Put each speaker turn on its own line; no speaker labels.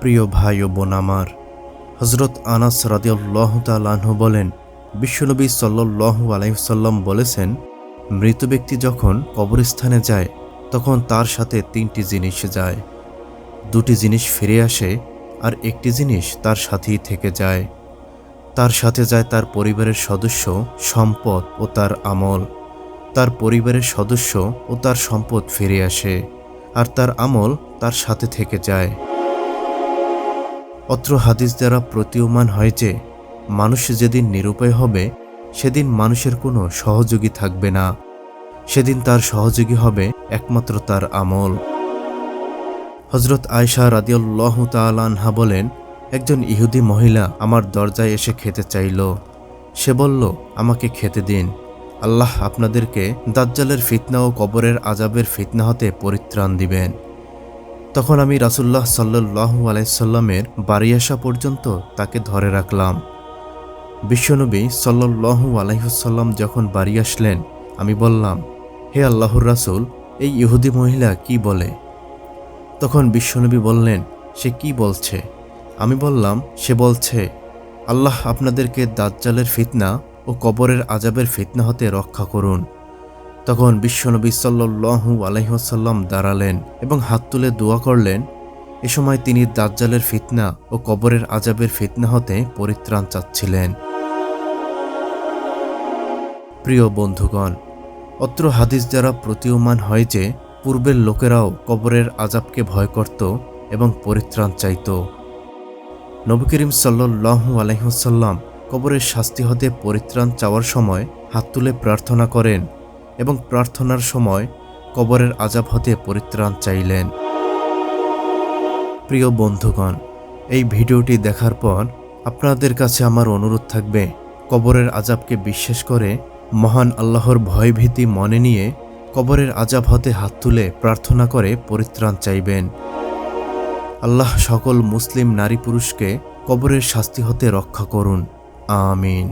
প্রিয় ভাই ও বোন আমার, হযরত আনাস রাদিয়াল্লাহু তাআলা আনহু বলেন, বিশ্বনবী সাল্লাল্লাহু আলাইহি ওয়াসাল্লাম বলেছেন, মৃত ব্যক্তি যখন কবরস্থানে যায় তখন তার সাথে তিনটি জিনিস যায়। দুটি জিনিস ফিরে আসে আর একটি জিনিস তার সাথেই থেকে যায়। তার সাথে যায় তার পরিবারের সদস্য, সম্পদ ও তার আমল। তার পরিবারের সদস্য ও তার সম্পদ ফিরে আসে আর তার আমল তার সাথে থেকে যায়। অত্র হাদিস দ্বারা প্রতীয়মান হয় যে মানুষ যেদিন নিরুপায় হবে সেদিন মানুষের কোনো সহযোগী থাকবে না। সেদিন তার সহযোগী হবে একমাত্র তার আমল। হযরত আয়েশা রাদিয়াল্লাহু তাআলা আনহা বলেন, একজন ইহুদি মহিলা আমার দরজায় এসে খেতে চাইল। সে বলল, আমাকে খেতে দিন, আল্লাহ আপনাদেরকে দাজ্জালের ফিতনা ও কবরের আযাবের ফিতনা হতে পরিত্রাণ দিবেন। তখন আমি রাসূলুল্লাহ সাল্লাল্লাহু আলাইহি সাল্লামের বাড়ি আসা পর্যন্ত তাকে ধরে রাখলাম। বিশ্বনবী সাল্লাল্লাহু আলাইহি সাল্লাম যখন বাড়ি আসলেন, আমি বললাম, হে আল্লাহর রাসূল, এই ইহুদি মহিলা কি বলে? তখন বিশ্বনবী বললেন, সে কি বলছে? আমি বললাম, সে বলছে, আল্লাহ আপনাদেরকে দাজ্জালের ফিতনা ও কবরের আযাবের ফিতনা হতে রক্ষা করুন। তখন বিশ্বনবী সাল্লাল্লাহু আলাইহি ওয়াসাল্লাম দাঁড়ালেন এবং হাত তুলে দোয়া করলেন। এ সময় তিনি দাজ্জালের ফিতনা ও কবরের আযাবের ফিতনা হতে পরিত্রাণ চাচ্ছিলেন। প্রিয় বন্ধুগণ, অত্র হাদিস দ্বারা প্রতীয়মান হয় যে পূর্বের লোকেরাও কবরের আযাবকে ভয় করত এবং পরিত্রাণ চাইত। নবী করিম সাল্লাল্লাহু আলাইহি ওয়াসাল্লাম কবরের শাস্তি হতে পরিত্রাণ চাওয়ার সময় হাত তুলে প্রার্থনা করেন এবং প্রার্থনার সময় কবরের আযাব হতে পরিত্রাণ চাইলেন। প্রিয় বন্ধুগণ, এই ভিডিওটি দেখার পর আপনাদের কাছে আমার অনুরোধ থাকবে, কবরের আযাবকে বিশ্বাস করে মহান আল্লাহর ভয়ভীতি মনে নিয়ে কবরের আযাব হতে হাত তুলে প্রার্থনা করে পরিত্রাণ চাইবেন। আল্লাহ সকল মুসলিম নারী পুরুষকে কবরের শাস্তি হতে রক্ষা করুন। আমিন।